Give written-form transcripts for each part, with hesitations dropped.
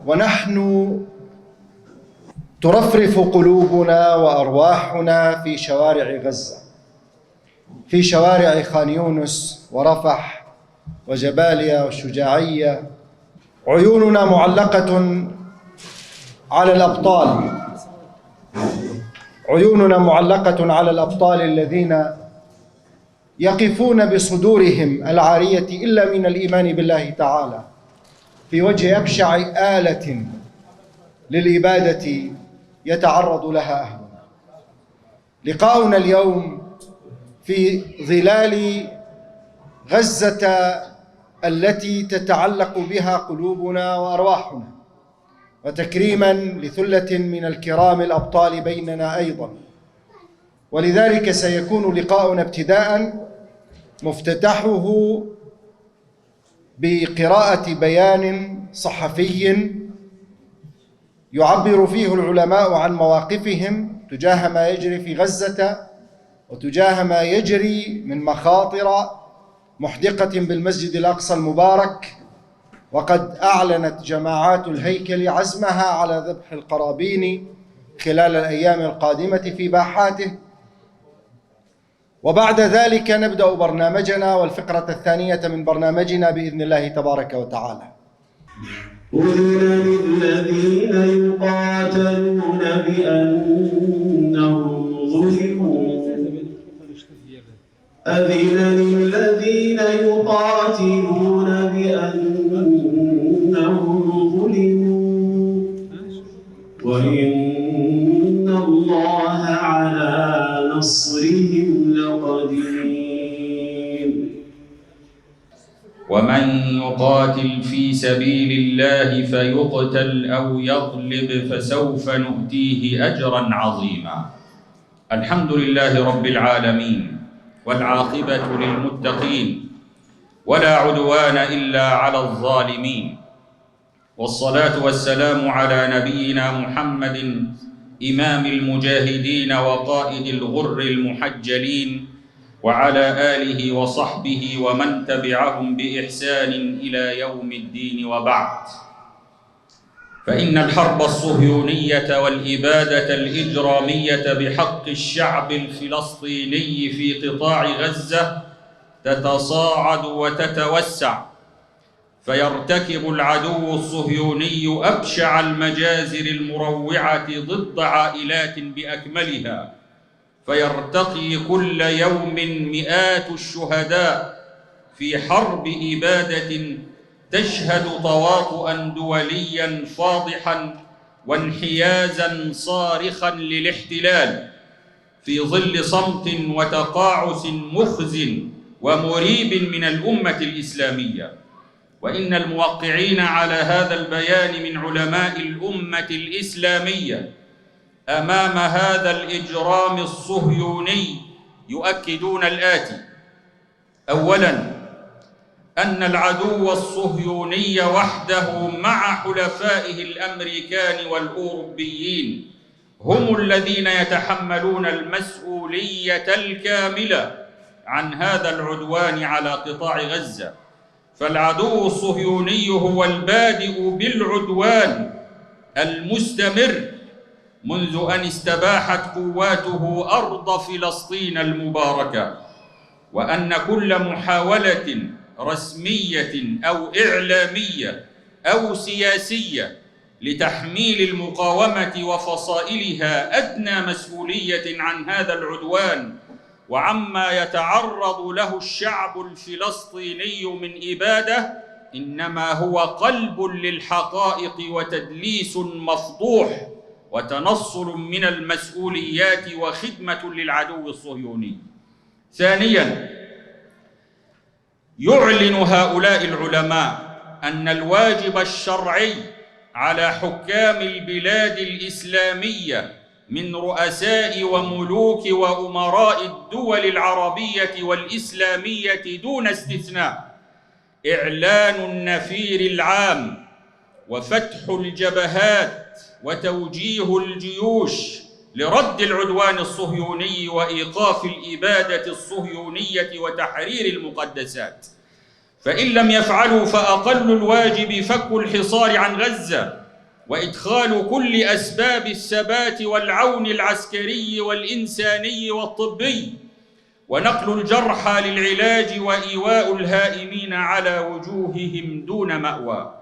ونحن ترفرف قلوبنا وأرواحنا في شوارع غزة، في شوارع خان يونس ورفح وجباليا والشجاعية. عيوننا معلقة على الأبطال، عيوننا معلقة على الأبطال الذين يقفون بصدورهم العارية إلا من الإيمان بالله تعالى في وجه أبشع آلة للإبادة يتعرض لها أهلنا. لقاؤنا اليوم في ظلال غزة التي تتعلق بها قلوبنا وأرواحنا، وتكريما لثلة من الكرام الأبطال بيننا أيضا. ولذلك سيكون لقاؤنا ابتداء مفتتحه بقراءة بيان صحفي يعبر فيه العلماء عن مواقفهم تجاه ما يجري في غزة وتجاه ما يجري من مخاطر محدقة بالمسجد الأقصى المبارك. وقد أعلنت جماعات الهيكل عزمها على ذبح القرابين خلال الأيام القادمة في باحاته. وبعد ذلك نبدأ برنامجنا والفقرة الثانية من برنامجنا بإذن الله تبارك وتعالى. أذن للذين يقاتلون بأنهم ظلموا، أذن للذين يقاتلون بأنهم ظلموا، وإن الله على نصرهم لقدير. ومن يقاتل في سبيل الله فيقتل أو يغلب فسوف نؤتيه أجرا عظيما. الحمد لله رب العالمين، والعاقبة للمتقين، ولا عدوان إلا على الظالمين، والصلاة والسلام على نبينا محمد إمام المجاهدين وقائد الغر المحجلين، وعلى آله وصحبه ومن تبعهم بإحسان إلى يوم الدين. وبعد، فإن الحرب الصهيونية والإبادة الإجرامية بحق الشعب الفلسطيني في قطاع غزة تتصاعد وتتوسع، فيرتكب العدو الصهيوني أبشع المجازر المروعة ضد عائلات بأكملها، فيرتقي كل يوم مئات الشهداء في حرب إبادة تشهد تواطؤا دوليا فاضحا وانحيازا صارخا للاحتلال في ظل صمت وتقاعس مخز ومريب من الأمة الإسلامية. وإن الموقعين على هذا البيان من علماء الأمة الإسلامية أمام هذا الإجرام الصهيوني يؤكدون الآتي: أولاً، أن العدو الصهيوني وحده مع حلفائه الأمريكان والأوروبيين هم الذين يتحملون المسؤولية الكاملة عن هذا العدوان على قطاع غزة. فالعدو الصهيوني هو البادئ بالعدوان المستمر منذ أن استباحت قواته أرض فلسطين المباركة، وأن كل محاولة رسمية أو إعلامية أو سياسية لتحميل المقاومة وفصائلها أدنى مسؤولية عن هذا العدوان وعما يتعرض له الشعب الفلسطيني من إبادة إنما هو قلب للحقائق وتدليس مفضوح وتنصل من المسؤوليات وخدمة للعدو الصهيوني. ثانياً، يعلن هؤلاء العلماء أن الواجب الشرعي على حكام البلاد الإسلامية من رؤساء وملوك وأمراء الدول العربية والإسلامية دون استثناء إعلان النفير العام وفتح الجبهات وتوجيه الجيوش لرد العدوان الصهيوني وإيقاف الإبادة الصهيونية وتحرير المقدسات. فإن لم يفعلوا فأقل الواجب فك الحصار عن غزة وإدخال كل أسباب الثبات والعون العسكري والإنساني والطبي ونقل الجرحى للعلاج وإيواء الهائمين على وجوههم دون مأوى.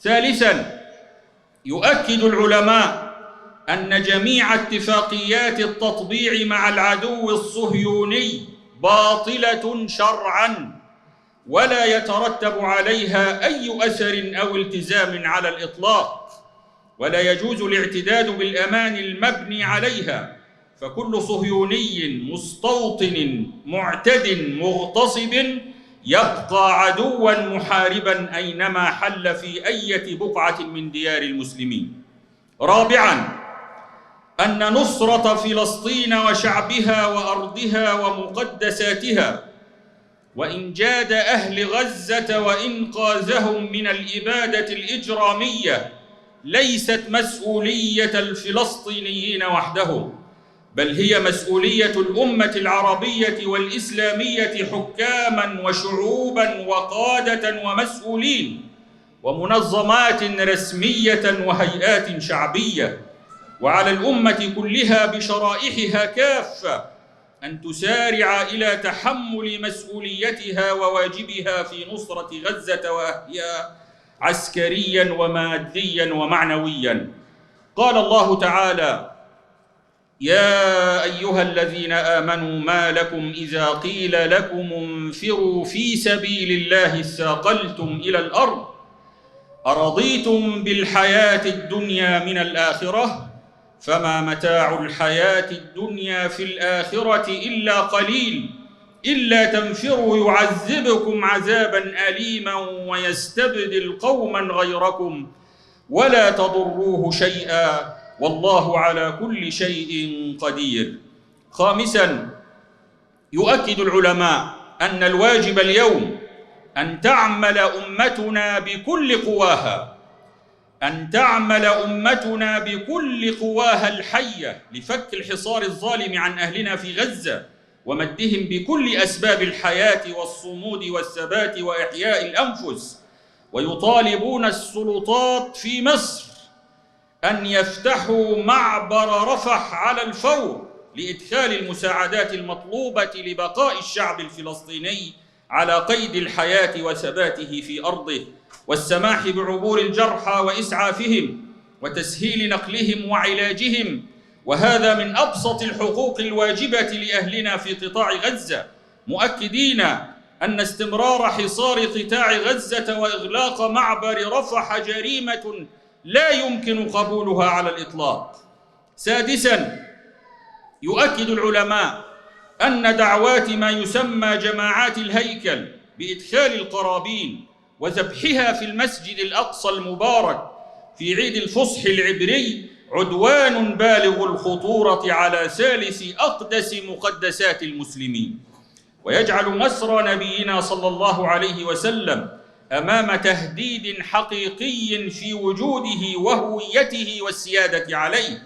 ثالثاً، يؤكد العلماء أن جميع اتفاقيات التطبيع مع العدو الصهيوني باطلة شرعاً ولا يترتب عليها أي أثر أو التزام على الإطلاق، ولا يجوز الاعتداد بالأمان المبني عليها، فكل صهيوني مستوطن معتد مغتصب يبقى عدواً محارباً أينما حل في أي بقعة من ديار المسلمين. رابعاً، أن نصرة فلسطين وشعبها وأرضها ومقدساتها وإنجاد أهل غزة وإنقاذهم من الإبادة الإجرامية ليست مسؤولية الفلسطينيين وحدهم، بل هي مسؤولية الأمة العربية والإسلامية حكاماً وشعوباً وقادة ومسؤولين ومنظمات رسمية وهيئات شعبية، وعلى الأمة كلها بشرائحها كافة أن تسارع إلى تحمل مسؤوليتها وواجبها في نصرة غزة وأهلها عسكرياً ومادياً ومعنوياً. قال الله تعالى: يا أيها الذين آمنوا ما لكم إذا قيل لكم انفروا في سبيل الله اثاقلتم إلى الأرض أرضيتم بالحياة الدنيا من الآخرة فما متاع الحياة الدنيا في الآخرة إلا قليل إلا تنفروا يعذبكم عذاباً أليماً ويستبدل قوماً غيركم ولا تضروه شيئاً والله على كل شيء قدير. خامساً، يؤكد العلماء أن الواجب اليوم أن تعمل أمتنا بكل قواها الحية لفك الحصار الظالم عن أهلنا في غزة ومدهم بكل أسباب الحياة والصمود والثبات وإحياء الأنفس، ويطالبون السلطات في مصر أن يفتحوا معبر رفح على الفور لإدخال المساعدات المطلوبة لبقاء الشعب الفلسطيني على قيد الحياة وثباته في أرضه، والسماح بعبور الجرحى وإسعافهم وتسهيل نقلهم وعلاجهم، وهذا من أبسط الحقوق الواجبة لأهلنا في قطاع غزة، مؤكدين أن استمرار حصار قطاع غزة وإغلاق معبر رفح جريمة لا يمكن قبولها على الإطلاق. سادساً، يؤكد العلماء أن دعوات ما يسمى جماعات الهيكل بإدخال القرابين وذبحها في المسجد الأقصى المبارك في عيد الفصح العبري عدوان بالغ الخطورة على ثالث أقدس مقدسات المسلمين، ويجعل مسرى نبينا صلى الله عليه وسلم أمام تهديد حقيقي في وجوده وهويته والسيادة عليه،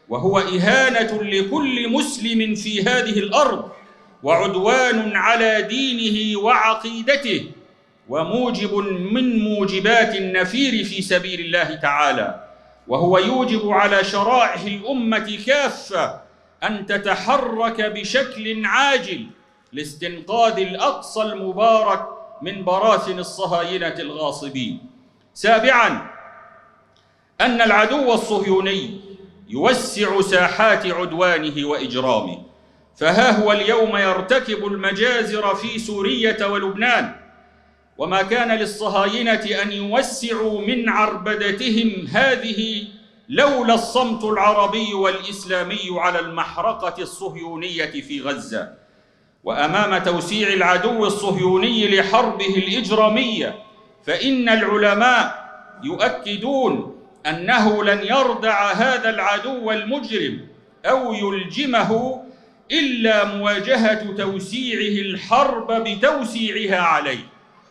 وهو إهانة لكل مسلم في هذه الأرض وعدوان على دينه وعقيدته وموجب من موجبات النفير في سبيل الله تعالى، وهو يوجب على شرائح الأمة كافة أن تتحرك بشكل عاجل لاستنقاذ الأقصى المبارك من براثن الصهاينة الغاصبين. سابعاً، أن العدو الصهيوني يوسع ساحات عدوانه وإجرامه، فها هو اليوم يرتكب المجازر في سوريا ولبنان، وما كان للصهاينة أن يوسعوا من عربدتهم هذه لولا الصمت العربي والإسلامي على المحرقة الصهيونية في غزة، وأمام توسيع العدو الصهيوني لحربه الإجرامية، فإن العلماء يؤكدون أنه لن يردع هذا العدو المجرم أو يلجمه إلا مواجهة توسيعه الحرب بتوسيعها عليه،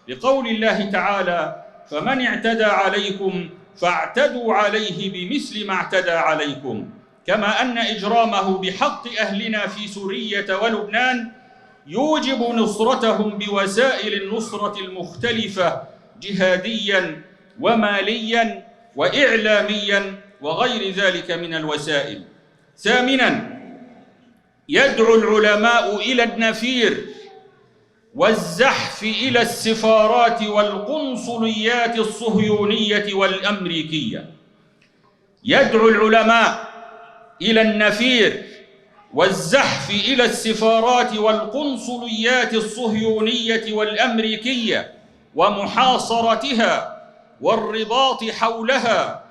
لقول الله تعالى: فمن اعتدى عليكم فاعتدوا عليه بمثل ما اعتدى عليكم. كما أن إجرامه بحق أهلنا في سورية ولبنان يوجب نصرتهم بوسائل النصرة المختلفة جهادياً ومالياً وإعلامياً وغير ذلك من الوسائل. ثامناً، يدعو العلماء إلى النفير والزحف إلى السفارات والقنصليات الصهيونية والأمريكية. يدعو العلماء إلى النفير والزحف إلى السفارات والقنصليات الصهيونية والأمريكية ومحاصرتها والرباط حولها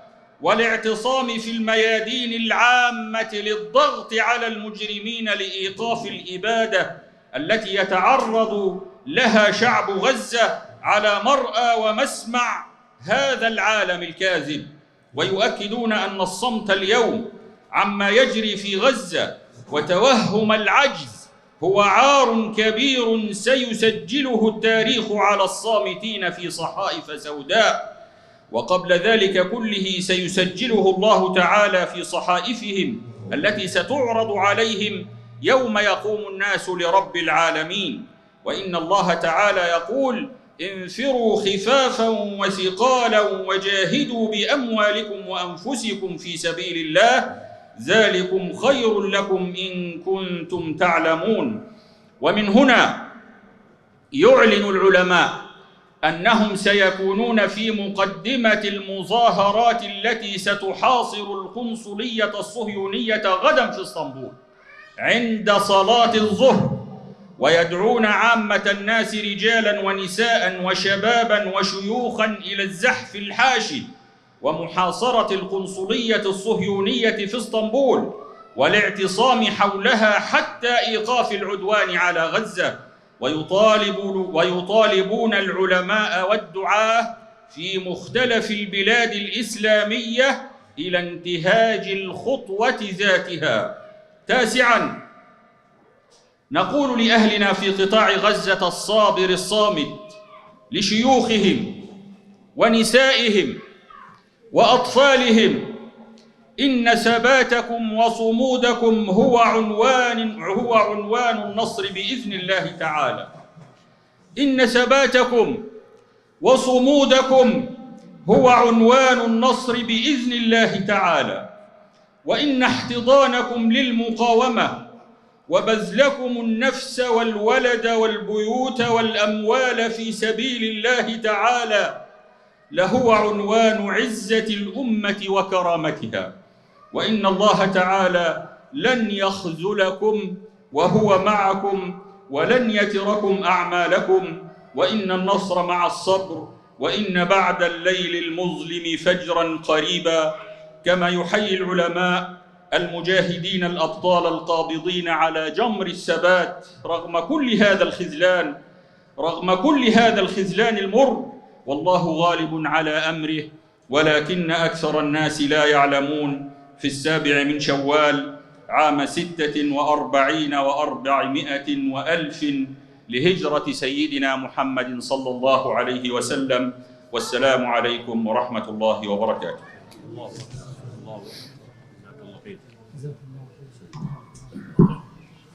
والاعتصام في الميادين العامة للضغط على المجرمين لإيقاف الإبادة التي يتعرض لها شعب غزة على مرأى ومسمع هذا العالم الكاذب. ويؤكدون أن الصمت اليوم عما يجري في غزة وتوهم العجز هو عار كبير سيسجله التاريخ على الصامتين في صحائف سوداء، وقبل ذلك كله سيسجله الله تعالى في صحائفهم التي ستعرض عليهم يوم يقوم الناس لرب العالمين. وإن الله تعالى يقول: انفروا خفافا وثقالا وجاهدوا بأموالكم وأنفسكم في سبيل الله ذلكم خير لكم إن كنتم تعلمون. ومن هنا يعلن العلماء أنهم سيكونون في مقدمة المظاهرات التي ستحاصر القنصلية الصهيونية غدا في اسطنبول عند صلاة الظهر، ويدعون عامة الناس رجالا ونساء وشبابا وشيوخا إلى الزحف الحاشد ومحاصرة القنصلية الصهيونية في اسطنبول والاعتصام حولها حتى إيقاف العدوان على غزة. ويطالبون العلماء والدعاة في مختلف البلاد الإسلامية إلى انتهاج الخطوة ذاتها. تاسعاً، نقول لأهلنا في قطاع غزة الصابر الصامت، لشيوخهم ونسائهم وأطفالهم: إن ثباتكم وصمودكم هو عنوان النصر بإذن الله تعالى. إن ثباتكم وصمودكم هو عنوان النصر بإذن الله تعالى، وإن احتضانكم للمقاومة وبذلكم النفس والولد والبيوت والأموال في سبيل الله تعالى لهو عنوان عزة الأمة وكرامتها. وإن الله تعالى لن يخذلكم وهو معكم ولن يتركم أعمالكم، وإن النصر مع الصبر، وإن بعد الليل المظلم فجرا قريبا. كما يحيي العلماء المجاهدين الأبطال القابضين على جمر الثبات رغم كل هذا الخذلان المر، والله غالب على أمره ولكن أكثر الناس لا يعلمون. في 7 من شوال عام 46 و400 وألف لهجرة سيدنا محمد صلى الله عليه وسلم. والسلام عليكم ورحمة الله وبركاته.